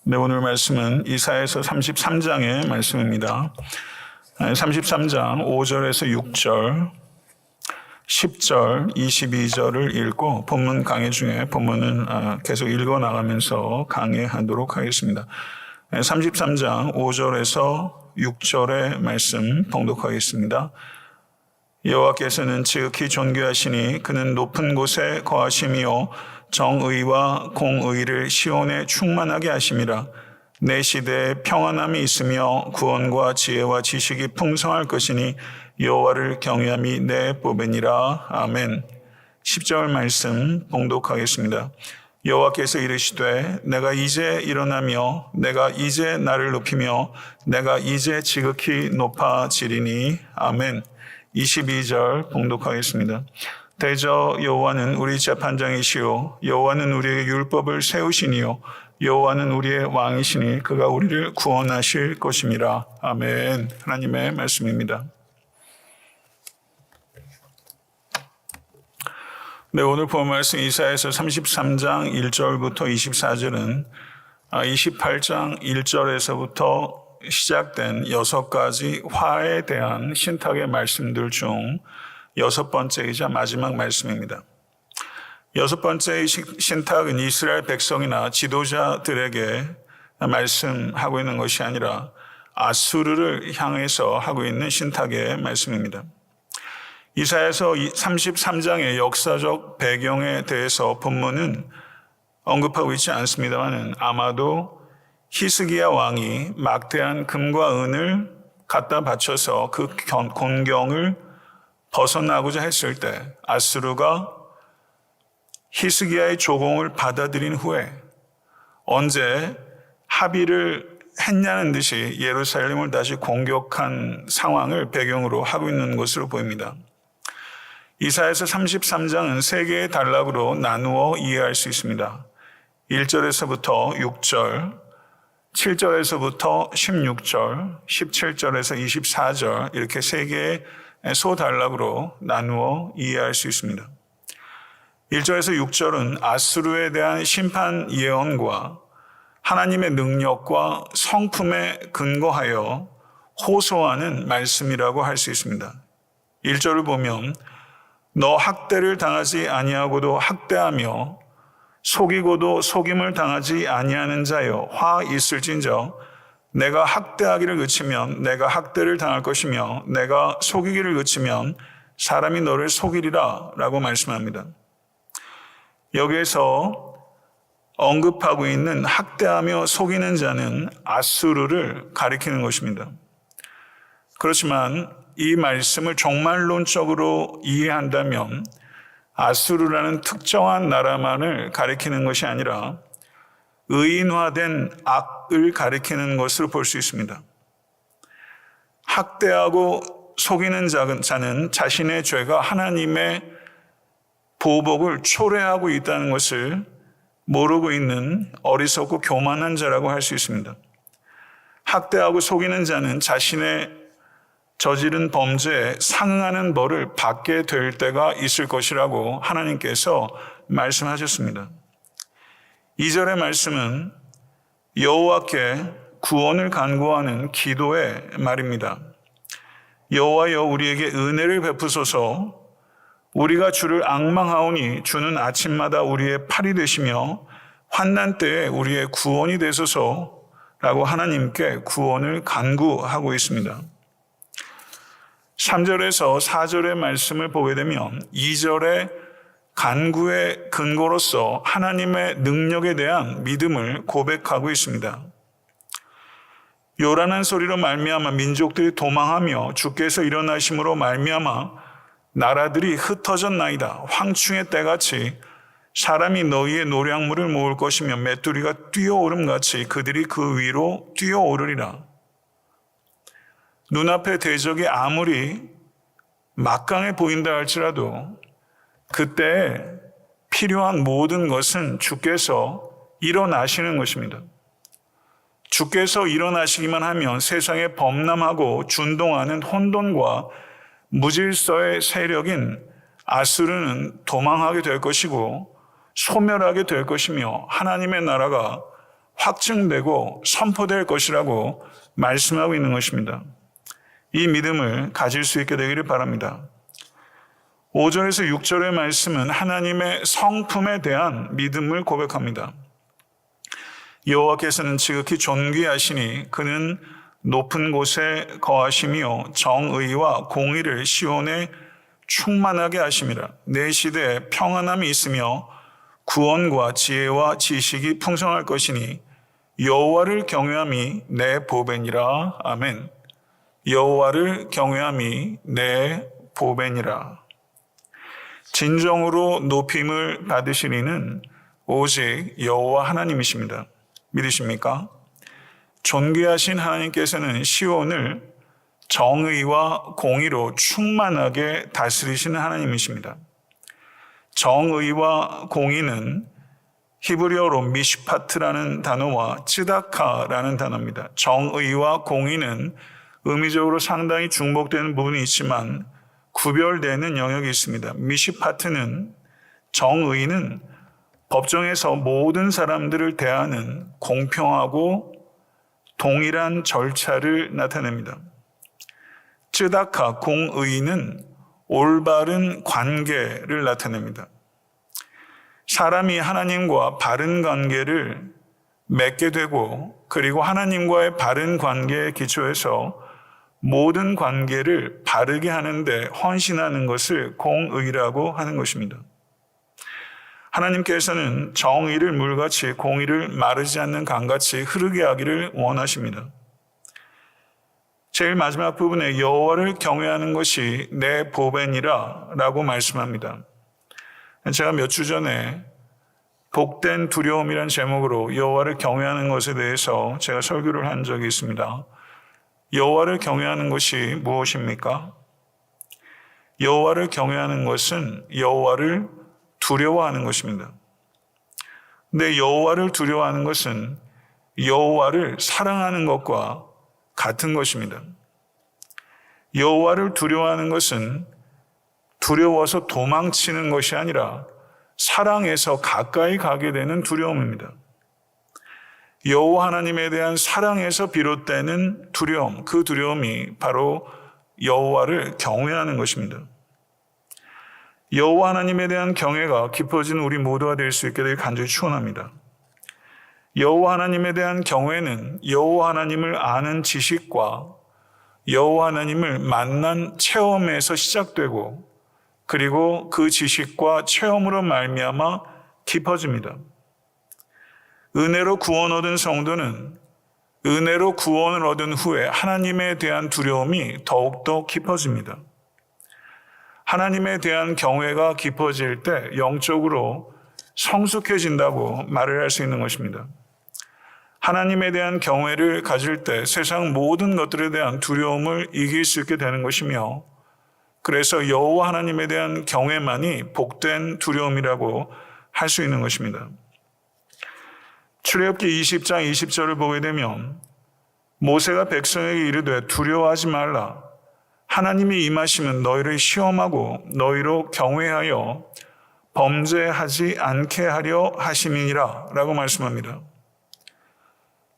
네, 오늘 말씀은 이사야서 33장의 말씀입니다. 33장 5절에서 6절, 10절, 22절을 읽고 본문 강해 중에 본문은 계속 읽어 나가면서 강해하도록 하겠습니다. 33장 5절에서 6절의 말씀 봉독하겠습니다. 여호와께서는 지극히 존귀하시니 그는 높은 곳에 거하심이요 정의와 공의를 시온에 충만하게 하심이라. 내 시대에 평안함이 있으며 구원과 지혜와 지식이 풍성할 것이니 여호와를 경외함이 내 법이니라. 아멘. 10절 말씀 봉독하겠습니다. 여호와께서 이르시되 내가 이제 일어나며 내가 이제 나를 높이며 내가 이제 지극히 높아지리니. 아멘. 22절 봉독하겠습니다. 대저 여호와는 우리 재판장이시요 여호와는 우리의 율법을 세우시니요 여호와는 우리의 왕이시니 그가 우리를 구원하실 것임이라. 아멘. 하나님의 말씀입니다. 네, 오늘 본 말씀 이사야서 33장 1절부터 24절은 28장 1절에서부터 시작된 6가지 화에 대한 신탁의 말씀들 중 6번째이자 마지막 말씀입니다. 6번째의 신탁은 이스라엘 백성이나 지도자들에게 말씀하고 있는 것이 아니라 아수르를 향해서 하고 있는 신탁의 말씀입니다. 이사야서 33장의 역사적 배경에 대해서 본문은 언급하고 있지 않습니다만 아마도 히스기야 왕이 막대한 금과 은을 갖다 바쳐서 그 곤경을 벗어나고자 했을 때 아수르가 히스기야의 조공을 받아들인 후에 언제 합의를 했냐는 듯이 예루살렘을 다시 공격한 상황을 배경으로 하고 있는 것으로 보입니다. 이사야서 33장은 세 개의 단락으로 나누어 이해할 수 있습니다. 1절에서부터 6절, 7절에서부터 16절, 17절에서 24절 이렇게 세 개의 소단락으로 나누어 이해할 수 있습니다. 1절에서 6절은 아수르에 대한 심판 예언과 하나님의 능력과 성품에 근거하여 호소하는 말씀이라고 할 수 있습니다. 1절을 보면 너 학대를 당하지 아니하고도 학대하며 속이고도 속임을 당하지 아니하는 자여 화 있을진저 내가 학대하기를 그치면 내가 학대를 당할 것이며 내가 속이기를 그치면 사람이 너를 속이리라 라고 말씀합니다. 여기에서 언급하고 있는 학대하며 속이는 자는 아수르를 가리키는 것입니다. 그렇지만 이 말씀을 종말론적으로 이해한다면 아수르라는 특정한 나라만을 가리키는 것이 아니라 의인화된 악을 가리키는 것으로 볼 수 있습니다. 학대하고 속이는 자는 자신의 죄가 하나님의 보복을 초래하고 있다는 것을 모르고 있는 어리석고 교만한 자라고 할 수 있습니다. 학대하고 속이는 자는 자신의 저지른 범죄에 상응하는 벌을 받게 될 때가 있을 것이라고 하나님께서 말씀하셨습니다. 2절의 말씀은 여호와께 구원을 간구하는 기도의 말입니다. 여호와여 우리에게 은혜를 베푸소서. 우리가 주를 앙망하오니 주는 아침마다 우리의 팔이 되시며 환난 때에 우리의 구원이 되소서라고 하나님께 구원을 간구하고 있습니다. 3절에서 4절의 말씀을 보게 되면 2절의 간구의 근거로서 하나님의 능력에 대한 믿음을 고백하고 있습니다. 요란한 소리로 말미암아 민족들이 도망하며 주께서 일어나심으로 말미암아 나라들이 흩어졌나이다. 황충의 때같이 사람이 너희의 노량물을 모을 것이며 메뚜리가 뛰어오름같이 그들이 그 위로 뛰어오르리라. 눈앞의 대적이 아무리 막강해 보인다 할지라도 그때 필요한 모든 것은 주께서 일어나시는 것입니다. 주께서 일어나시기만 하면 세상에 범람하고 준동하는 혼돈과 무질서의 세력인 아수르는 도망하게 될 것이고 소멸하게 될 것이며 하나님의 나라가 확증되고 선포될 것이라고 말씀하고 있는 것입니다. 이 믿음을 가질 수 있게 되기를 바랍니다. 5절에서 6절의 말씀은 하나님의 성품에 대한 믿음을 고백합니다. 여호와께서는 지극히 존귀하시니 그는 높은 곳에 거하시며 정의와 공의를 시온에 충만하게 하심이라. 내 시대에 평안함이 있으며 구원과 지혜와 지식이 풍성할 것이니 여호와를 경외함이 내 보배니라. 아멘. 여호와를 경외함이 내 보배니라. 진정으로 높임을 받으실 이는 오직 여호와 하나님이십니다. 믿으십니까? 존귀하신 하나님께서는 시온을 정의와 공의로 충만하게 다스리시는 하나님이십니다. 정의와 공의는 히브리어로 미시파트라는 단어와 쯔다카라는 단어입니다. 정의와 공의는 의미적으로 상당히 중복되는 부분이 있지만 구별되는 영역이 있습니다. 미시파트는 정의는 법정에서 모든 사람들을 대하는 공평하고 동일한 절차를 나타냅니다. 쯔다카, 공의는 올바른 관계를 나타냅니다. 사람이 하나님과 바른 관계를 맺게 되고 그리고 하나님과의 바른 관계에 기초해서 모든 관계를 바르게 하는데 헌신하는 것을 공의라고 하는 것입니다. 하나님께서는 정의를 물같이 공의를 마르지 않는 강같이 흐르게 하기를 원하십니다. 제일 마지막 부분에 여호와를 경외하는 것이 내 보배니라 라고 말씀합니다. 제가 몇 주 전에 복된 두려움이라는 제목으로 여호와를 경외하는 것에 대해서 제가 설교를 한 적이 있습니다. 여호와를 경외하는 것이 무엇입니까? 여호와를 경외하는 것은 여호와를 두려워하는 것입니다. 근데 여호와를 두려워하는 것은 여호와를 사랑하는 것과 같은 것입니다. 여호와를 두려워하는 것은 두려워서 도망치는 것이 아니라 사랑해서 가까이 가게 되는 두려움입니다. 여호와 하나님에 대한 사랑에서 비롯되는 두려움, 그 두려움이 바로 여호와를 경외하는 것입니다. 여호와 하나님에 대한 경외가 깊어지는 우리 모두가 될 수 있게 되길 간절히 축원합니다. 여호와 하나님에 대한 경외는 여호와 하나님을 아는 지식과 여호와 하나님을 만난 체험에서 시작되고 그리고 그 지식과 체험으로 말미암아 깊어집니다. 은혜로 구원 얻은 성도는 은혜로 구원을 얻은 후에 하나님에 대한 두려움이 더욱더 깊어집니다. 하나님에 대한 경외가 깊어질 때 영적으로 성숙해진다고 말을 할 수 있는 것입니다. 하나님에 대한 경외를 가질 때 세상 모든 것들에 대한 두려움을 이길 수 있게 되는 것이며 그래서 여호와 하나님에 대한 경외만이 복된 두려움이라고 할 수 있는 것입니다. 출애굽기 20장 20절을 보게 되면 모세가 백성에게 이르되 두려워하지 말라. 하나님이 임하시면 너희를 시험하고 너희로 경외하여 범죄하지 않게 하려 하심이니라 라고 말씀합니다.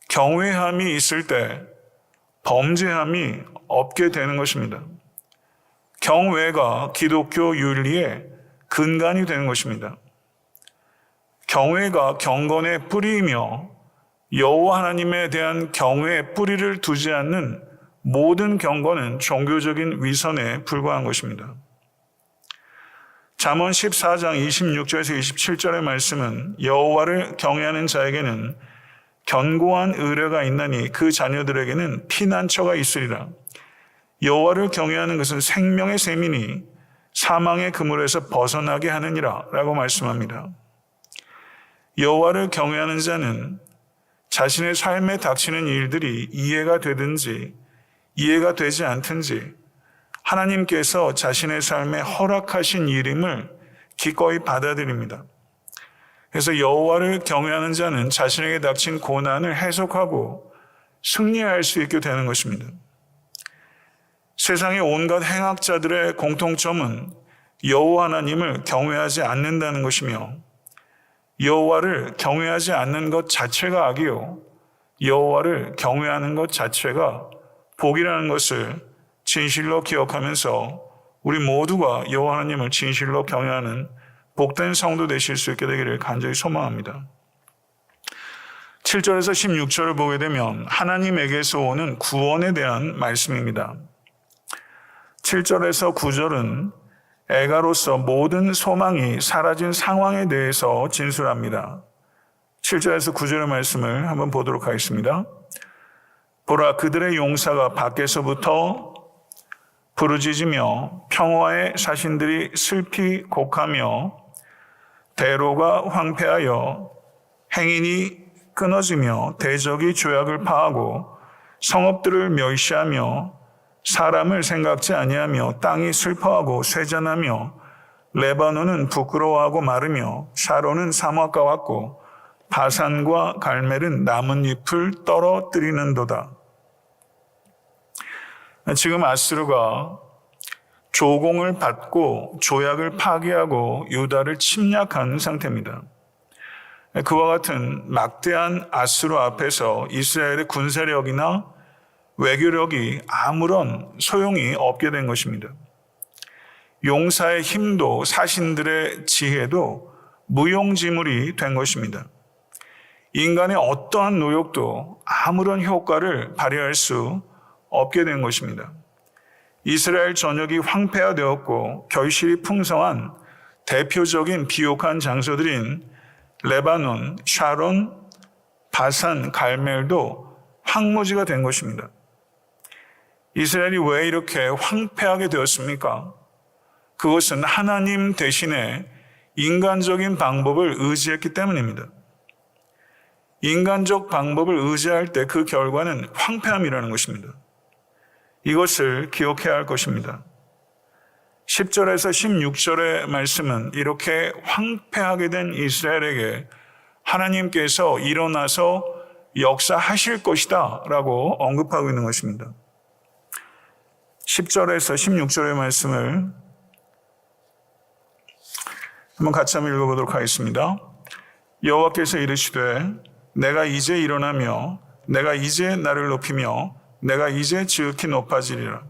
경외함이 있을 때 범죄함이 없게 되는 것입니다. 경외가 기독교 윤리의 근간이 되는 것입니다. 경외가 경건의 뿌리이며 여호와 하나님에 대한 경외의 뿌리를 두지 않는 모든 경건은 종교적인 위선에 불과한 것입니다. 잠언 14장 26절에서 27절의 말씀은 여호와를 경외하는 자에게는 견고한 의뢰가 있나니 그 자녀들에게는 피난처가 있으리라. 여호와를 경외하는 것은 생명의 셈이니 사망의 그물에서 벗어나게 하느니라 라고 말씀합니다. 여호와를 경외하는 자는 자신의 삶에 닥치는 일들이 이해가 되든지 이해가 되지 않든지 하나님께서 자신의 삶에 허락하신 일임을 기꺼이 받아들입니다. 그래서 여호와를 경외하는 자는 자신에게 닥친 고난을 해석하고 승리할 수 있게 되는 것입니다. 세상의 온갖 행악자들의 공통점은 여호와 하나님을 경외하지 않는다는 것이며 여호와를 경외하지 않는 것 자체가 악이요 여호와를 경외하는 것 자체가 복이라는 것을 진실로 기억하면서 우리 모두가 여호와 하나님을 진실로 경외하는 복된 성도 되실 수 있게 되기를 간절히 소망합니다. 7절에서 16절을 보게 되면 하나님에게서 오는 구원에 대한 말씀입니다. 7절에서 9절은 애가로서 모든 소망이 사라진 상황에 대해서 진술합니다. 7절에서 9절의 말씀을 한번 보도록 하겠습니다. 보라, 그들의 용사가 밖에서부터 부르짖으며 평화의 사신들이 슬피 곡하며 대로가 황폐하여 행인이 끊어지며 대적이 조약을 파하고 성읍들을 멸시하며 사람을 생각지 아니하며 땅이 슬퍼하고 쇠잔하며 레바논은 부끄러워하고 마르며 샤론은 사막과 같고 바산과 갈멜은 나뭇잎을 떨어뜨리는도다. 지금 아스루가 조공을 받고 조약을 파기하고 유다를 침략한 상태입니다. 그와 같은 막대한 아스루 앞에서 이스라엘의 군사력이나 외교력이 아무런 소용이 없게 된 것입니다. 용사의 힘도 사신들의 지혜도 무용지물이 된 것입니다. 인간의 어떠한 노력도 아무런 효과를 발휘할 수 없게 된 것입니다. 이스라엘 전역이 황폐화되었고 결실이 풍성한 대표적인 비옥한 장소들인 레바논, 샤론, 바산, 갈멜도 황무지가 된 것입니다. 이스라엘이 왜 이렇게 황폐하게 되었습니까? 그것은 하나님 대신에 인간적인 방법을 의지했기 때문입니다. 인간적 방법을 의지할 때 그 결과는 황폐함이라는 것입니다. 이것을 기억해야 할 것입니다. 10절에서 16절의 말씀은 이렇게 황폐하게 된 이스라엘에게 하나님께서 일어나서 역사하실 것이다 라고 언급하고 있는 것입니다. 10절에서 16절의 말씀을 한번 같이 한번 읽어보도록 하겠습니다. 여호와께서 이르시되 내가 이제 일어나며 내가 이제 나를 높이며 내가 이제 지극히 높아지리라.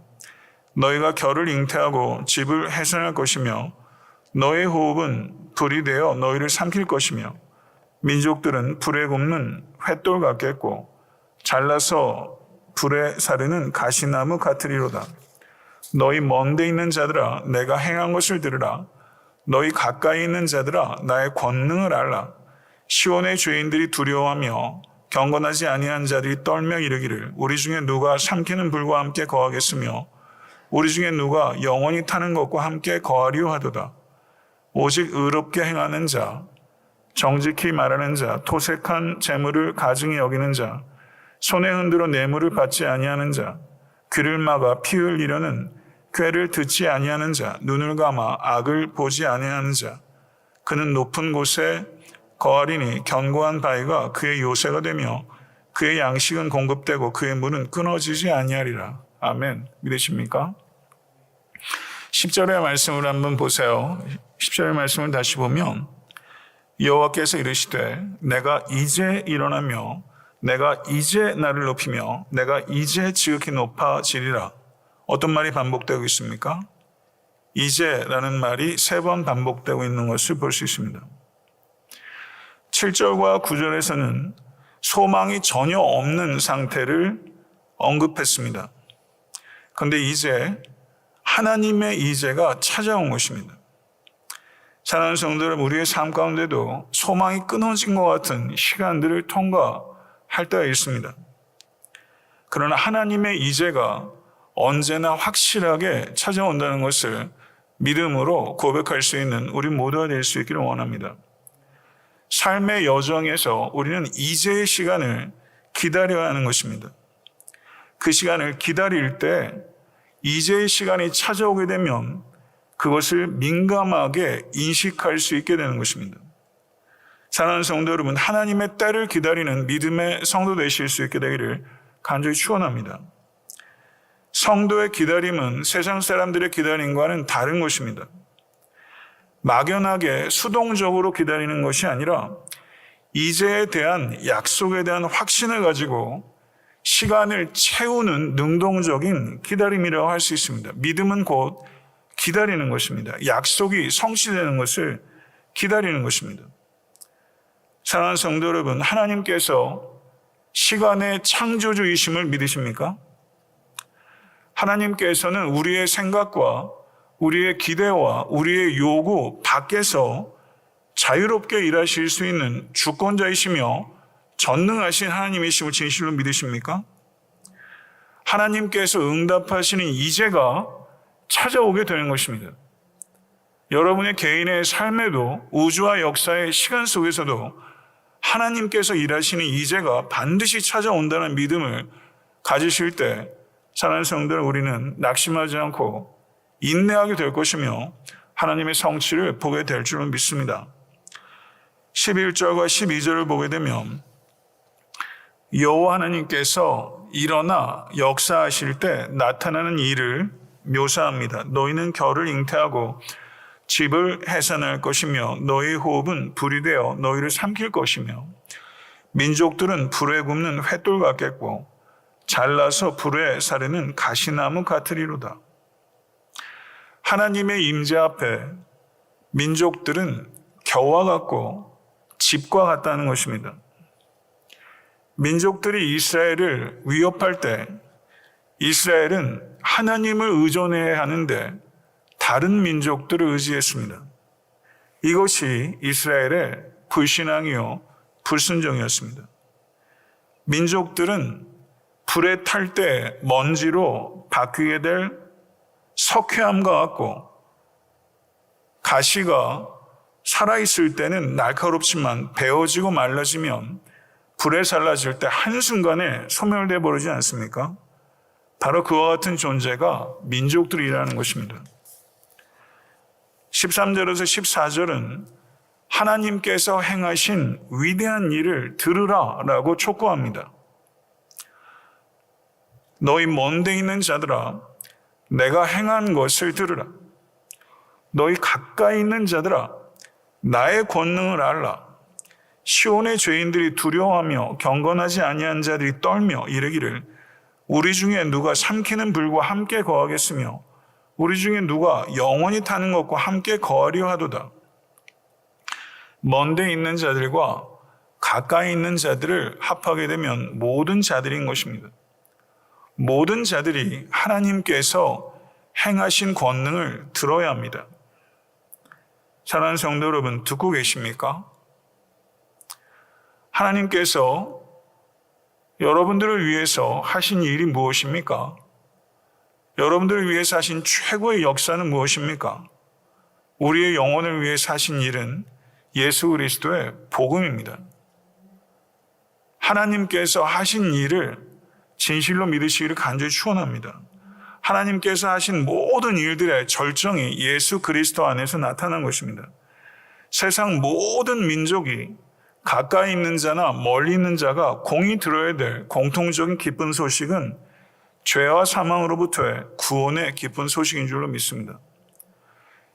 너희가 결을 잉태하고 집을 해산할 것이며 너의 호흡은 불이 되어 너희를 삼킬 것이며 민족들은 불에 굽는 횃돌 같겠고 잘라서 불에 사르는 가시나무 같으리로다. 너희 먼 데 있는 자들아 내가 행한 것을 들으라. 너희 가까이 있는 자들아 나의 권능을 알라. 시온의 죄인들이 두려워하며 경건하지 아니한 자들이 떨며 이르기를 우리 중에 누가 삼키는 불과 함께 거하겠으며 우리 중에 누가 영원히 타는 것과 함께 거하리요 하도다. 오직 의롭게 행하는 자, 정직히 말하는 자, 토색한 재물을 가증히 여기는 자, 손에 흔들어 뇌물을 받지 아니하는 자, 귀를 막아 피 흘리려는 꾀를 듣지 아니하는 자, 눈을 감아 악을 보지 아니하는 자, 그는 높은 곳에 거하리니 견고한 바위가 그의 요새가 되며 그의 양식은 공급되고 그의 물은 끊어지지 아니하리라. 아멘. 믿으십니까? 10절의 말씀을 한번 보세요. 10절의 말씀을 다시 보면 여호와께서 이르시되 내가 이제 일어나며 내가 이제 나를 높이며 내가 이제 지극히 높아지리라. 어떤 말이 반복되고 있습니까? 이제라는 말이 3번 반복되고 있는 것을 볼 수 있습니다. 7절과 9절에서는 소망이 전혀 없는 상태를 언급했습니다. 그런데 이제 하나님의 이제가 찾아온 것입니다. 사랑하는 성도 여러분, 우리의 삶 가운데도 소망이 끊어진 것 같은 시간들을 통과할 때가 있습니다. 그러나 하나님의 이제가 언제나 확실하게 찾아온다는 것을 믿음으로 고백할 수 있는 우리 모두가 될 수 있기를 원합니다. 삶의 여정에서 우리는 이제의 시간을 기다려야 하는 것입니다. 그 시간을 기다릴 때 이제의 시간이 찾아오게 되면 그것을 민감하게 인식할 수 있게 되는 것입니다. 사랑하는 성도 여러분, 하나님의 때를 기다리는 믿음의 성도 되실 수 있게 되기를 간절히 축원합니다. 성도의 기다림은 세상 사람들의 기다림과는 다른 것입니다. 막연하게 수동적으로 기다리는 것이 아니라 이제에 대한 약속에 대한 확신을 가지고 시간을 채우는 능동적인 기다림이라고 할 수 있습니다. 믿음은 곧 기다리는 것입니다. 약속이 성취되는 것을 기다리는 것입니다. 사랑하는 성도 여러분, 하나님께서 시간의 창조주이심을 믿으십니까? 하나님께서는 우리의 생각과 우리의 기대와 우리의 요구 밖에서 자유롭게 일하실 수 있는 주권자이시며 전능하신 하나님이심을 진실로 믿으십니까? 하나님께서 응답하시는 이제가 찾아오게 되는 것입니다. 여러분의 개인의 삶에도 우주와 역사의 시간 속에서도 하나님께서 일하시는 이제가 반드시 찾아온다는 믿음을 가지실 때 사랑하는 성도들, 우리는 낙심하지 않고 인내하게 될 것이며 하나님의 성취를 보게 될 줄을 믿습니다. 11절과 12절을 보게 되면 여호와 하나님께서 일어나 역사하실 때 나타나는 일을 묘사합니다. 너희는 겨를 잉태하고 집을 해산할 것이며 너희 호흡은 불이 되어 너희를 삼킬 것이며 민족들은 불에 굽는 횃돌 같겠고 잘라서 불에 사르는 가시나무 같으리로다. 하나님의 임재 앞에 민족들은 겨와 같고 집과 같다는 것입니다. 민족들이 이스라엘을 위협할 때 이스라엘은 하나님을 의존해야 하는데 다른 민족들을 의지했습니다. 이것이 이스라엘의 불신앙이요 불순종이었습니다. 민족들은 불에 탈 때 먼지로 바뀌게 될 석회암과 같고 가시가 살아있을 때는 날카롭지만 베어지고 말라지면 불에 살라질 때 한순간에 소멸되어 버리지 않습니까? 바로 그와 같은 존재가 민족들이라는 것입니다. 13절에서 14절은 하나님께서 행하신 위대한 일을 들으라 라고 촉구합니다. 너희 먼데 있는 자들아 내가 행한 것을 들으라. 너희 가까이 있는 자들아 나의 권능을 알라. 시온의 죄인들이 두려워하며 경건하지 아니한 자들이 떨며 이르기를 우리 중에 누가 삼키는 불과 함께 거하겠으며 우리 중에 누가 영원히 타는 것과 함께 거하려 하도다. 먼데 있는 자들과 가까이 있는 자들을 합하게 되면 모든 자들인 것입니다. 모든 자들이 하나님께서 행하신 권능을 들어야 합니다. 사랑하는 성도 여러분, 듣고 계십니까? 하나님께서 여러분들을 위해서 하신 일이 무엇입니까? 여러분들을 위해서 하신 최고의 역사는 무엇입니까? 우리의 영혼을 위해서 하신 일은 예수 그리스도의 복음입니다. 하나님께서 하신 일을 진실로 믿으시기를 간절히 축원합니다. 하나님께서 하신 모든 일들의 절정이 예수 그리스도 안에서 나타난 것입니다. 세상 모든 민족이 가까이 있는 자나 멀리 있는 자가 공이 들어야 될 공통적인 기쁜 소식은 죄와 사망으로부터의 구원의 기쁜 소식인 줄로 믿습니다.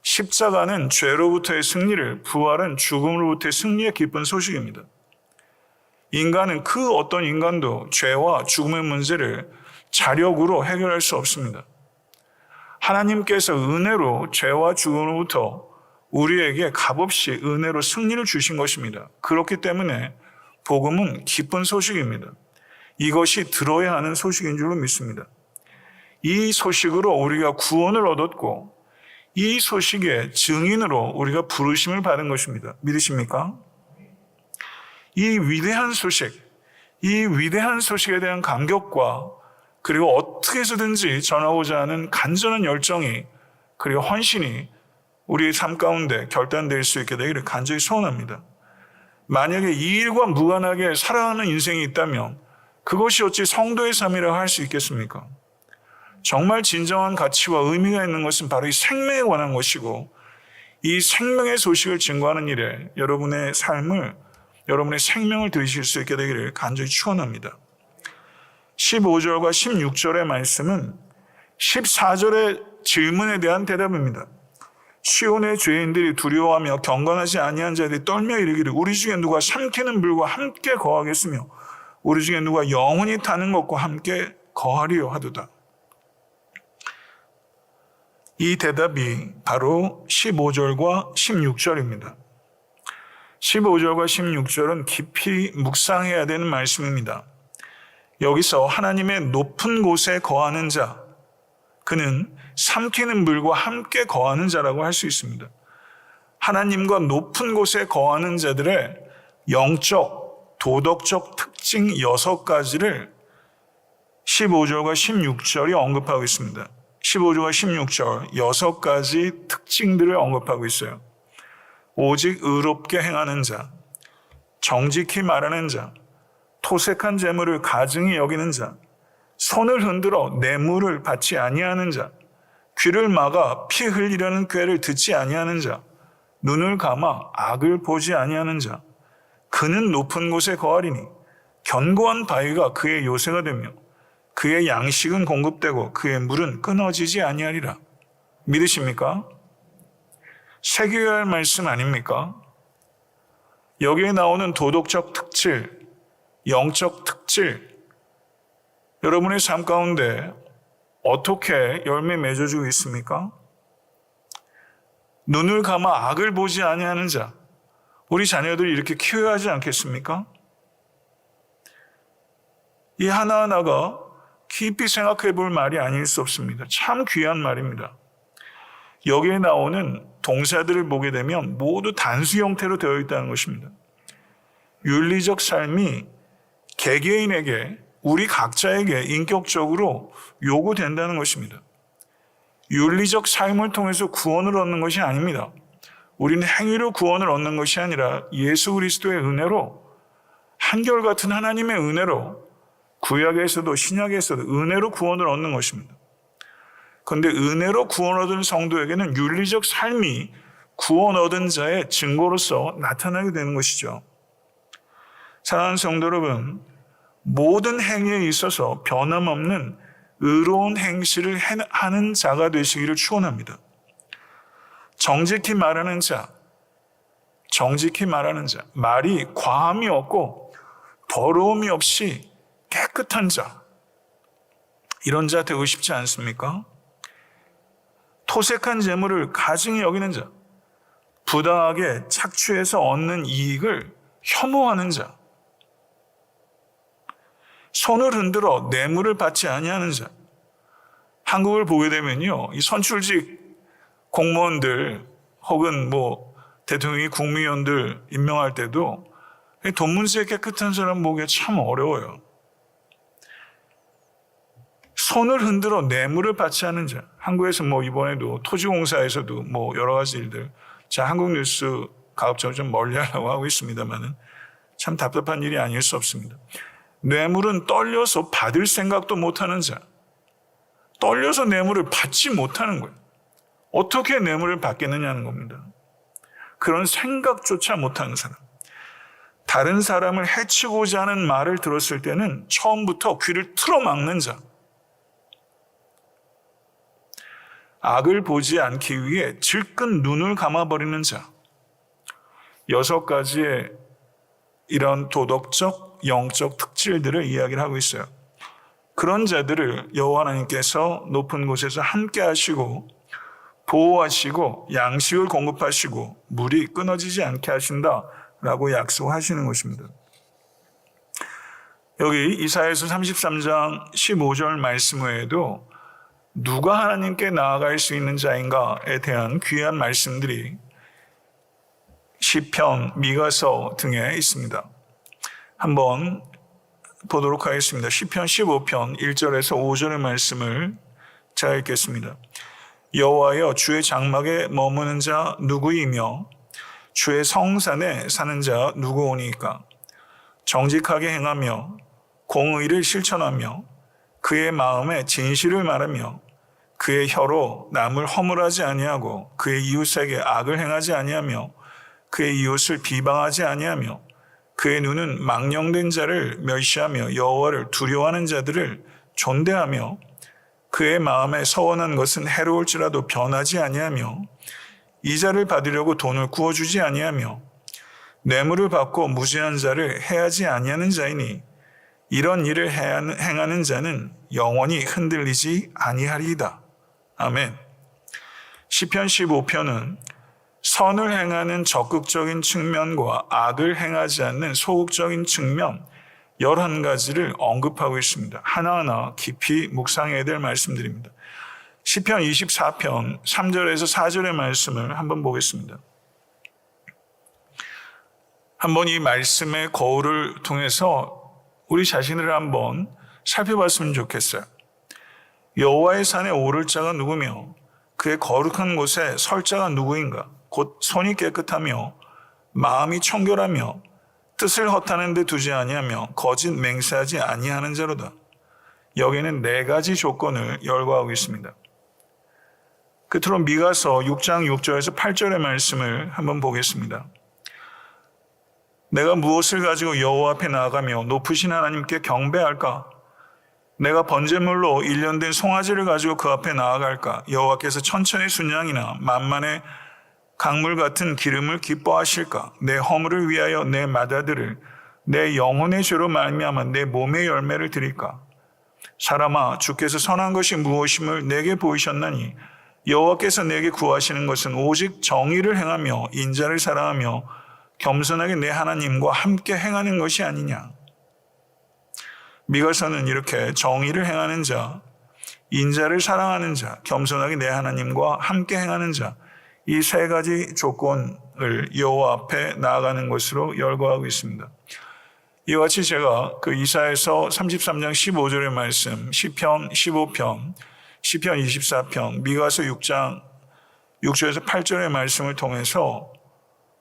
십자가는 죄로부터의 승리를, 부활은 죽음으로부터의 승리의 기쁜 소식입니다. 인간은 그 어떤 인간도 죄와 죽음의 문제를 자력으로 해결할 수 없습니다. 하나님께서 은혜로 죄와 죽음으로부터 우리에게 값없이 은혜로 승리를 주신 것입니다. 그렇기 때문에 복음은 기쁜 소식입니다. 이것이 들어야 하는 소식인 줄로 믿습니다. 이 소식으로 우리가 구원을 얻었고 이 소식의 증인으로 우리가 부르심을 받은 것입니다. 믿으십니까? 이 위대한 소식에 대한 감격과 그리고 어떻게 해서든지 전하고자 하는 간절한 열정이 그리고 헌신이 우리의 삶 가운데 결단될 수 있게 되기를 간절히 소원합니다. 만약에 이 일과 무관하게 살아가는 인생이 있다면 그것이 어찌 성도의 삶이라고 할 수 있겠습니까? 정말 진정한 가치와 의미가 있는 것은 바로 이 생명에 관한 것이고 이 생명의 소식을 증거하는 일에 여러분의 삶을, 여러분의 생명을 드리실 수 있게 되기를 간절히 축원합니다. 15절과 16절의 말씀은 14절의 질문에 대한 대답입니다. 시온의 죄인들이 두려워하며 경건하지 아니한 자들이 떨며 이르기를 우리 중에 누가 삼키는 불과 함께 거하겠으며 우리 중에 누가 영원히 타는 것과 함께 거하리요 하도다. 이 대답이 바로 15절과 16절입니다. 15절과 16절은 깊이 묵상해야 되는 말씀입니다. 여기서 하나님의 높은 곳에 거하는 자, 그는 삼키는 물과 함께 거하는 자라고 할 수 있습니다. 하나님과 높은 곳에 거하는 자들의 영적, 도덕적 특징 6가지를 15절과 16절이 언급하고 있습니다. 15절과 16절 6가지 특징들을 언급하고 있어요. 오직 의롭게 행하는 자, 정직히 말하는 자, 토색한 재물을 가증히 여기는 자, 손을 흔들어 뇌물을 받지 아니하는 자, 귀를 막아 피 흘리려는 꾀를 듣지 아니하는 자, 눈을 감아 악을 보지 아니하는 자, 그는 높은 곳에 거하리니 견고한 바위가 그의 요새가 되며 그의 양식은 공급되고 그의 물은 끊어지지 아니하리라. 믿으십니까? 새겨야 할 말씀 아닙니까? 여기에 나오는 도덕적 특질, 영적 특질, 여러분의 삶 가운데 어떻게 열매 맺어주고 있습니까? 눈을 감아 악을 보지 아니하는 자, 우리 자녀들이 이렇게 키워야 하지 않겠습니까? 이 하나하나가 깊이 생각해 볼 말이 아닐 수 없습니다. 참 귀한 말입니다. 여기에 나오는 동사들을 보게 되면 모두 단수 형태로 되어 있다는 것입니다. 윤리적 삶이 개개인에게, 우리 각자에게 인격적으로 요구된다는 것입니다. 윤리적 삶을 통해서 구원을 얻는 것이 아닙니다. 우리는 행위로 구원을 얻는 것이 아니라 예수 그리스도의 은혜로, 한결같은 하나님의 은혜로, 구약에서도 신약에서도 은혜로 구원을 얻는 것입니다. 그런데 은혜로 구원 얻은 성도에게는 윤리적 삶이 구원 얻은 자의 증거로서 나타나게 되는 것이죠. 사랑하는 성도 여러분, 모든 행위에 있어서 변함없는 의로운 행실을 하는 자가 되시기를 축원합니다. 정직히 말하는 자, 말이 과함이 없고 더러움이 없이 깨끗한 자, 이런 자 되고 싶지 않습니까? 토색한 재물을 가증히 여기는 자, 부당하게 착취해서 얻는 이익을 혐오하는 자, 손을 흔들어 뇌물을 받지 아니하는 자. 한국을 보게 되면요, 이 선출직 공무원들 혹은 대통령이 국무위원들 임명할 때도 돈 문제에 깨끗한 사람 보기가 참 어려워요. 손을 흔들어 뇌물을 받지 않은 자. 한국에서 이번에도 토지공사에서도 여러 가지 일들, 자, 한국뉴스 가급적 좀 멀리 하려고 하고 있습니다만은 참 답답한 일이 아닐 수 없습니다. 뇌물은 떨려서 받을 생각도 못하는 자, 떨려서 뇌물을 받지 못하는 거예요. 어떻게 뇌물을 받겠느냐는 겁니다. 그런 생각조차 못하는 사람, 다른 사람을 해치고자 하는 말을 들었을 때는 처음부터 귀를 틀어막는 자, 악을 보지 않기 위해 질끈 눈을 감아버리는 자, 6가지의 이런 도덕적, 영적 특질들을 이야기를 하고 있어요. 그런 자들을 여호와 하나님께서 높은 곳에서 함께 하시고 보호하시고 양식을 공급하시고 물이 끊어지지 않게 하신다라고 약속하시는 것입니다. 여기 이사야서 33장 15절 말씀 외에도 누가 하나님께 나아갈 수 있는 자인가에 대한 귀한 말씀들이 시편, 미가서 등에 있습니다. 한번 보도록 하겠습니다. 시편 15편 1절에서 5절의 말씀을 제가 읽겠습니다. 여호와여, 주의 장막에 머무는 자 누구이며 주의 성산에 사는 자 누구오니까? 정직하게 행하며 공의를 실천하며 그의 마음에 진실을 말하며 그의 혀로 남을 허물하지 아니하고 그의 이웃에게 악을 행하지 아니하며 그의 이웃을 비방하지 아니하며 그의 눈은 망령된 자를 멸시하며 여호와를 두려워하는 자들을 존대하며 그의 마음에 서원한 것은 해로울지라도 변하지 아니하며 이자를 받으려고 돈을 구워주지 아니하며 뇌물을 받고 무죄한 자를 해하지 아니하는 자이니 이런 일을 행하는 자는 영원히 흔들리지 아니하리이다. 아멘. 시편 15편은 선을 행하는 적극적인 측면과 악을 행하지 않는 소극적인 측면 11가지를 언급하고 있습니다. 하나하나 깊이 묵상해야 될 말씀들입니다. 시편 24편 3절에서 4절의 말씀을 한번 보겠습니다. 한번 이 말씀의 거울을 통해서 우리 자신을 한번 살펴봤으면 좋겠어요. 여호와의 산에 오를 자가 누구며 그의 거룩한 곳에 설 자가 누구인가? 곧 손이 깨끗하며 마음이 청결하며 뜻을 허탄한 데 두지 아니하며 거짓 맹세하지 아니하는 자로다. 여기에는 4가지 조건을 열거하고 있습니다. 끝으로 미가서 6장 6절에서 8절의 말씀을 한번 보겠습니다. 내가 무엇을 가지고 여호와 앞에 나아가며 높으신 하나님께 경배할까? 내가 번제물로 1년 된 송아지를 가지고 그 앞에 나아갈까? 여호와께서 천천의 순양이나 만만의 강물 같은 기름을 기뻐하실까? 내 허물을 위하여 내 맏아들을 내 영혼의 죄로 말미암아 내 몸의 열매를 드릴까? 사람아, 주께서 선한 것이 무엇임을 내게 보이셨나니 여호와께서 내게 구하시는 것은 오직 정의를 행하며 인자를 사랑하며 겸손하게 내 하나님과 함께 행하는 것이 아니냐. 미가서는 이렇게 정의를 행하는 자, 인자를 사랑하는 자, 겸손하게 내 하나님과 함께 행하는 자, 이 3가지 조건을 여호와 앞에 나아가는 것으로 열거하고 있습니다. 이와 같이 제가 그 이사야서 33장 15절의 말씀, 시편 15편, 시편 24편, 미가서 6장 6절에서 8절의 말씀을 통해서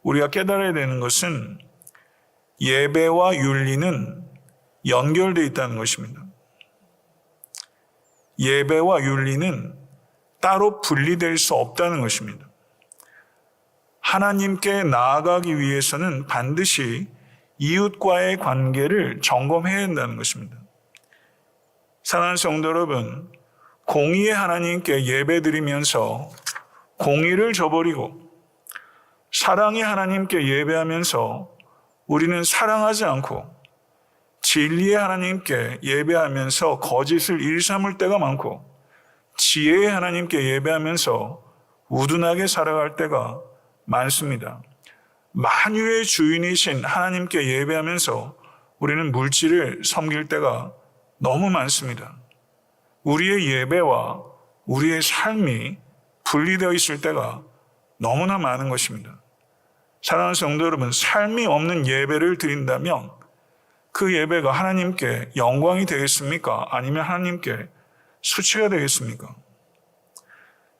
우리가 깨달아야 되는 것은 예배와 윤리는 연결되어 있다는 것입니다. 예배와 윤리는 따로 분리될 수 없다는 것입니다. 하나님께 나아가기 위해서는 반드시 이웃과의 관계를 점검해야 한다는 것입니다. 사랑하는 성도 여러분, 공의의 하나님께 예배드리면서 공의를 저버리고 사랑의 하나님께 예배하면서 우리는 사랑하지 않고 진리의 하나님께 예배하면서 거짓을 일삼을 때가 많고 지혜의 하나님께 예배하면서 우둔하게 살아갈 때가 많습니다. 만유의 주인이신 하나님께 예배하면서 우리는 물질을 섬길 때가 너무 많습니다. 우리의 예배와 우리의 삶이 분리되어 있을 때가 너무나 많은 것입니다. 사랑하는 성도 여러분, 삶이 없는 예배를 드린다면 그 예배가 하나님께 영광이 되겠습니까? 아니면 하나님께 수치가 되겠습니까?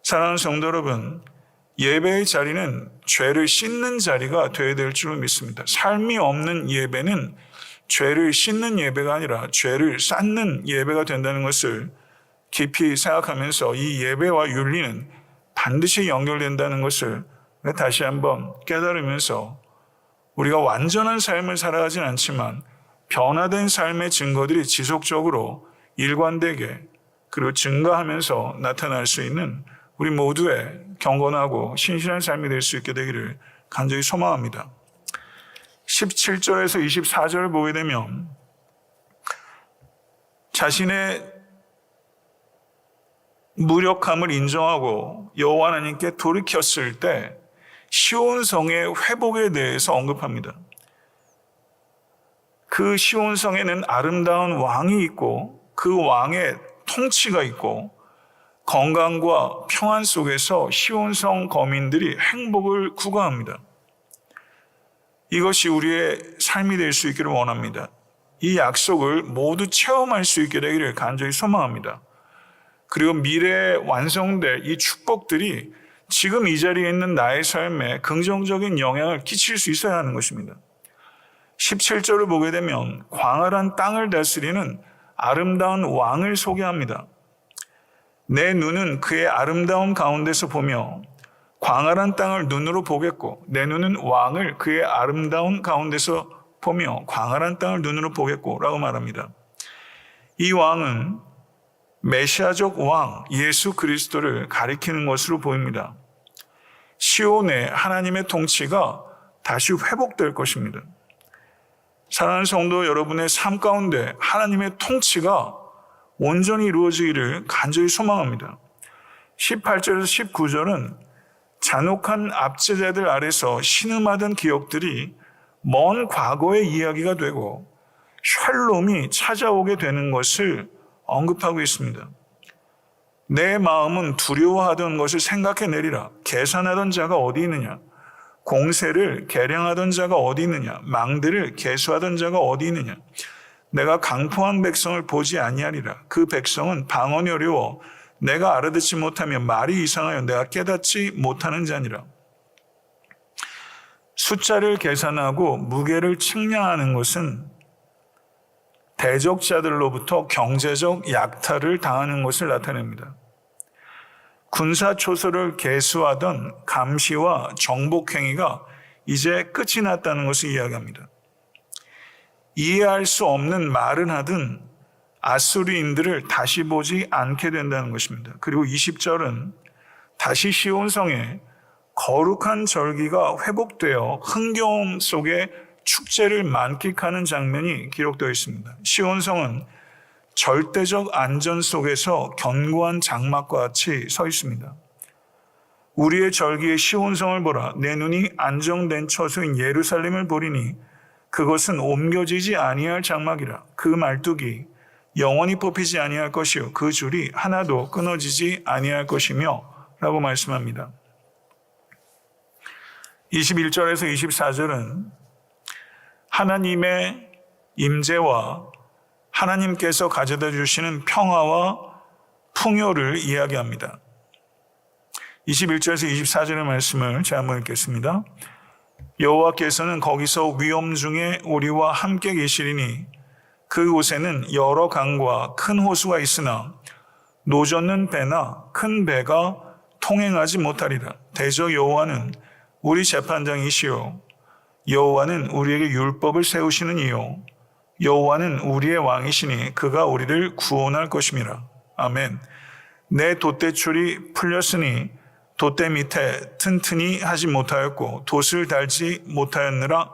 사랑하는 성도 여러분, 예배의 자리는 죄를 씻는 자리가 되어야 될 줄 믿습니다. 삶이 없는 예배는 죄를 씻는 예배가 아니라 죄를 쌓는 예배가 된다는 것을 깊이 생각하면서 이 예배와 윤리는 반드시 연결된다는 것을 다시 한번 깨달으면서 우리가 완전한 삶을 살아가진 않지만 변화된 삶의 증거들이 지속적으로 일관되게 그리고 증가하면서 나타날 수 있는 우리 모두의 경건하고 신실한 삶이 될 수 있게 되기를 간절히 소망합니다. 17절에서 24절을 보게 되면 자신의 무력함을 인정하고 여호와 하나님께 돌이켰을 때 시온성의 회복에 대해서 언급합니다. 그 시온성에는 아름다운 왕이 있고 그 왕의 통치가 있고 건강과 평안 속에서 시온성 거민들이 행복을 구가합니다. 이것이 우리의 삶이 될 수 있기를 원합니다. 이 약속을 모두 체험할 수 있게 되기를 간절히 소망합니다. 그리고 미래에 완성될 이 축복들이 지금 이 자리에 있는 나의 삶에 긍정적인 영향을 끼칠 수 있어야 하는 것입니다. 17절을 보게 되면 광활한 땅을 다스리는 아름다운 왕을 소개합니다. 내 눈은 그의 아름다움 가운데서 보며 광활한 땅을 눈으로 보겠고 내 눈은 왕을 그의 아름다운 가운데서 보며 광활한 땅을 눈으로 보겠고 라고 말합니다. 이 왕은 메시아적 왕 예수 그리스도를 가리키는 것으로 보입니다. 시온에 하나님의 통치가 다시 회복될 것입니다. 사랑하는 성도 여러분의 삶 가운데 하나님의 통치가 온전히 이루어지기를 간절히 소망합니다. 18절에서 19절은 잔혹한 압제자들 아래서 신음하던 기억들이 먼 과거의 이야기가 되고 샬롬이 찾아오게 되는 것을 언급하고 있습니다. 내 마음은 두려워하던 것을 생각해내리라. 계산하던 자가 어디 있느냐? 공세를 계량하던 자가 어디 있느냐? 망대를 계수하던 자가 어디 있느냐? 내가 강포한 백성을 보지 아니하리라. 그 백성은 방언이 어려워 내가 알아듣지 못하며 말이 이상하여 내가 깨닫지 못하는 자니라. 숫자를 계산하고 무게를 측량하는 것은 대적자들로부터 경제적 약탈을 당하는 것을 나타냅니다. 군사초소를 계수하던 감시와 정복행위가 이제 끝이 났다는 것을 이야기합니다. 이해할 수 없는 말은 하든 아수리인들을 다시 보지 않게 된다는 것입니다. 그리고 20절은 다시 시온성에 거룩한 절기가 회복되어 흥겨움 속에 축제를 만끽하는 장면이 기록되어 있습니다. 시온성은 절대적 안전 속에서 견고한 장막과 같이 서 있습니다. 우리의 절기의 시온성을 보라. 내 눈이 안정된 처소인 예루살렘을 보리니 그것은 옮겨지지 아니할 장막이라. 그 말뚝이 영원히 뽑히지 아니할 것이요 그 줄이 하나도 끊어지지 아니할 것이며 라고 말씀합니다. 21절에서 24절은 하나님의 임재와 하나님께서 가져다 주시는 평화와 풍요를 이야기합니다. 21절에서 24절의 말씀을 제가 한번 읽겠습니다. 여호와께서는 거기서 위엄 중에 우리와 함께 계시리니 그곳에는 여러 강과 큰 호수가 있으나 노젓는 배나 큰 배가 통행하지 못하리라. 대저 여호와는 우리 재판장이시요 여호와는 우리에게 율법을 세우시는 이요 여호와는 우리의 왕이시니 그가 우리를 구원할 것임이라. 아멘. 내 돛대줄이 풀렸으니 돛대 밑에 튼튼히 하지 못하였고 돛을 달지 못하였느니라.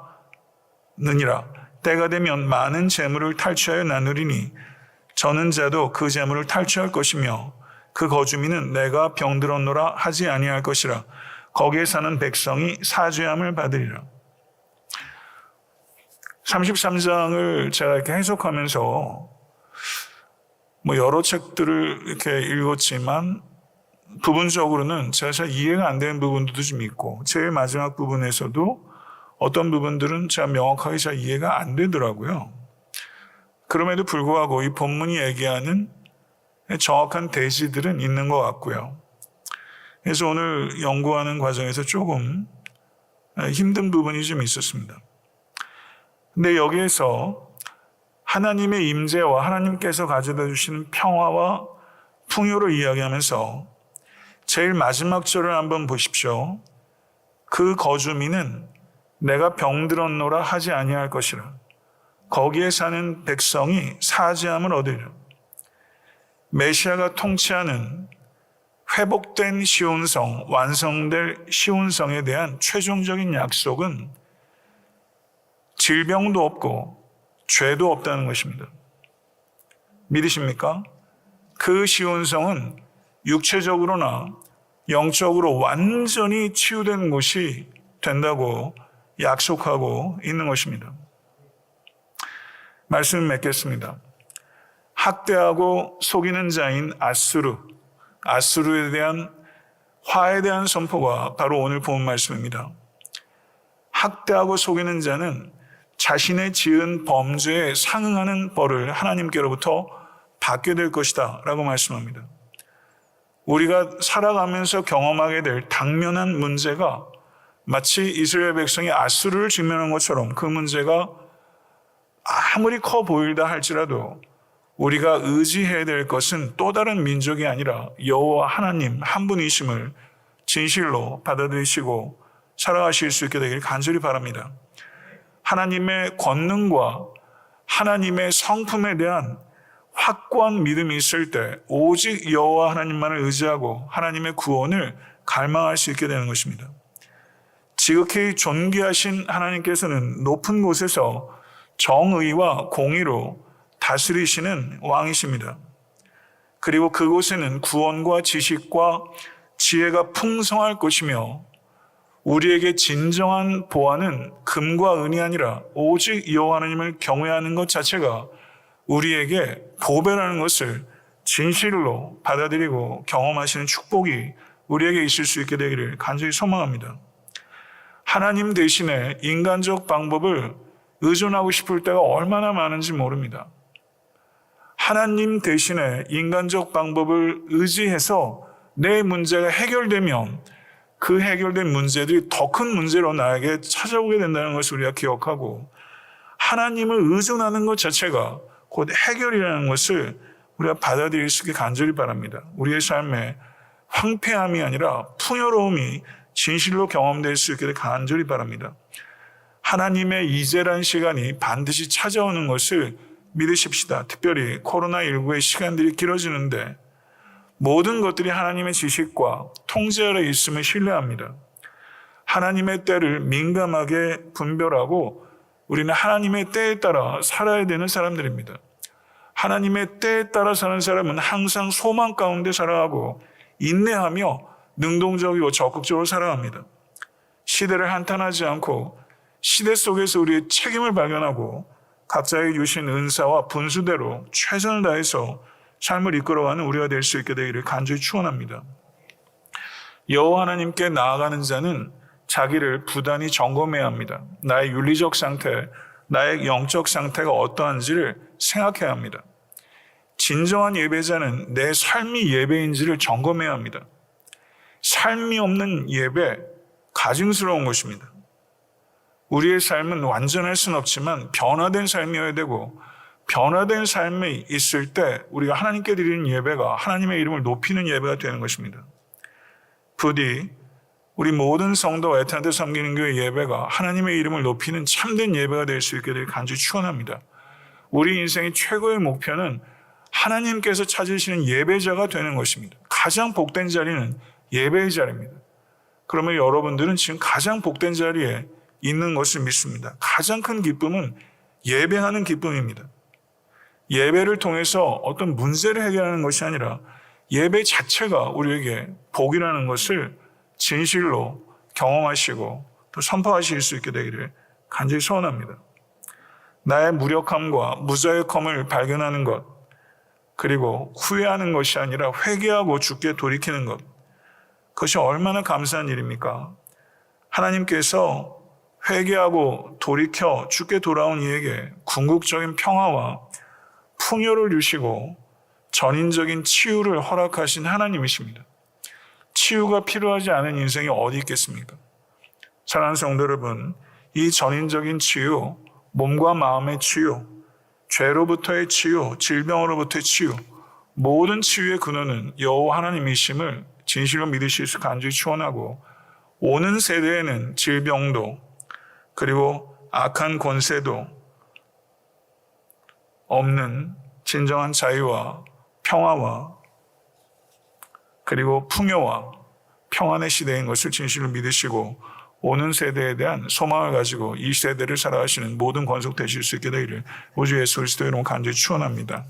때가 되면 많은 재물을 탈취하여 나누리니 저는 자도 그 재물을 탈취할 것이며 그 거주민은 내가 병들었노라 하지 아니할 것이라. 거기에 사는 백성이 사죄함을 받으리라. 33장을 제가 이렇게 해석하면서 여러 책들을 이렇게 읽었지만 부분적으로는 제가 잘 이해가 안 되는 부분도 좀 있고 제일 마지막 부분에서도 어떤 부분들은 제가 명확하게 잘 이해가 안 되더라고요. 그럼에도 불구하고 이 본문이 얘기하는 정확한 대지들은 있는 것 같고요. 그래서 오늘 연구하는 과정에서 조금 힘든 부분이 좀 있었습니다. 근데 여기에서 하나님의 임재와 하나님께서 가져다 주시는 평화와 풍요를 이야기하면서 제일 마지막 절을 한번 보십시오. 그 거주민은 내가 병들었노라 하지 아니할 것이라. 거기에 사는 백성이 사죄함을 얻으리라. 메시아가 통치하는 회복된 시온성, 완성될 시온성에 대한 최종적인 약속은 질병도 없고 죄도 없다는 것입니다. 믿으십니까? 그 시온성은 육체적으로나 영적으로 완전히 치유된 곳이 된다고 약속하고 있는 것입니다. 말씀을 맺겠습니다. 학대하고 속이는 자인 아수르에 대한 화에 대한 선포가 바로 오늘 본 말씀입니다. 학대하고 속이는 자는 자신의 지은 범죄에 상응하는 벌을 하나님께로부터 받게 될 것이다 라고 말씀합니다. 우리가 살아가면서 경험하게 될 당면한 문제가 마치 이스라엘 백성이 아수르를 직면한 것처럼 그 문제가 아무리 커 보일다 할지라도 우리가 의지해야 될 것은 또 다른 민족이 아니라 여호와 하나님 한 분이심을 진실로 받아들이시고 살아가실 수 있게 되길 간절히 바랍니다. 하나님의 권능과 하나님의 성품에 대한 확고한 믿음이 있을 때 오직 여호와 하나님만을 의지하고 하나님의 구원을 갈망할 수 있게 되는 것입니다. 지극히 존귀하신 하나님께서는 높은 곳에서 정의와 공의로 다스리시는 왕이십니다. 그리고 그곳에는 구원과 지식과 지혜가 풍성할 것이며 우리에게 진정한 보안은 금과 은이 아니라 오직 여호와 하나님을 경외하는 것 자체가 우리에게 보배라는 것을 진실로 받아들이고 경험하시는 축복이 우리에게 있을 수 있게 되기를 간절히 소망합니다. 하나님 대신에 인간적 방법을 의존하고 싶을 때가 얼마나 많은지 모릅니다. 하나님 대신에 인간적 방법을 의지해서 내 문제가 해결되면 그 해결된 문제들이 더 큰 문제로 나에게 찾아오게 된다는 것을 우리가 기억하고, 하나님을 의존하는 것 자체가 곧 해결이라는 것을 우리가 받아들일 수 있게 간절히 바랍니다. 우리의 삶에 황폐함이 아니라 풍요로움이 진실로 경험될 수 있게 간절히 바랍니다. 하나님의 이제란 시간이 반드시 찾아오는 것을 믿으십시다. 특별히 코로나19의 시간들이 길어지는데 모든 것들이 하나님의 지식과 통제 아래 있음을 신뢰합니다. 하나님의 때를 민감하게 분별하고 우리는 하나님의 때에 따라 살아야 되는 사람들입니다. 하나님의 때에 따라 사는 사람은 항상 소망 가운데 살아가고 인내하며 능동적이고 적극적으로 살아갑니다. 시대를 한탄하지 않고 시대 속에서 우리의 책임을 발견하고 각자에게 주신 은사와 분수대로 최선을 다해서 삶을 이끌어가는 우리가 될 수 있게 되기를 간절히 축원합니다. 여호와 하나님께 나아가는 자는 자기를 부단히 점검해야 합니다. 나의 윤리적 상태, 나의 영적 상태가 어떠한지를 생각해야 합니다. 진정한 예배자는 내 삶이 예배인지를 점검해야 합니다. 삶이 없는 예배, 가증스러운 것입니다. 우리의 삶은 완전할 수는 없지만 변화된 삶이어야 되고, 변화된 삶이 있을 때 우리가 하나님께 드리는 예배가 하나님의 이름을 높이는 예배가 되는 것입니다. 부디 우리 모든 성도와 애타한테 섬기는 교회 예배가 하나님의 이름을 높이는 참된 예배가 될 수 있게 될 간절히 축원합니다. 우리 인생의 최고의 목표는 하나님께서 찾으시는 예배자가 되는 것입니다. 가장 복된 자리는 예배의 자리입니다. 그러면 여러분들은 지금 가장 복된 자리에 있는 것을 믿습니다. 가장 큰 기쁨은 예배하는 기쁨입니다. 예배를 통해서 어떤 문제를 해결하는 것이 아니라 예배 자체가 우리에게 복이라는 것을 진실로 경험하시고 또 선포하실 수 있게 되기를 간절히 소원합니다. 나의 무력함과 무자격함을 발견하는 것, 그리고 후회하는 것이 아니라 회개하고 주께 돌이키는 것, 그것이 얼마나 감사한 일입니까? 하나님께서 회개하고 돌이켜 주께 돌아온 이에게 궁극적인 평화와 풍요를 주시고 전인적인 치유를 허락하신 하나님이십니다. 치유가 필요하지 않은 인생이 어디 있겠습니까? 사랑하는 성도 여러분, 이 전인적인 치유, 몸과 마음의 치유, 죄로부터의 치유, 질병으로부터의 치유, 모든 치유의 근원은 여호와 하나님이심을 진실로 믿으실 수 간절히 축원하고, 오는 세대에는 질병도 그리고 악한 권세도 없는 진정한 자유와 평화와 그리고 풍요와 평안의 시대인 것을 진실로 믿으시고 오는 세대에 대한 소망을 가지고 이 세대를 살아가시는 모든 권속 되실 수 있게 되기를 우주 예수 그리스도의 이름으로 간절히 축원합니다.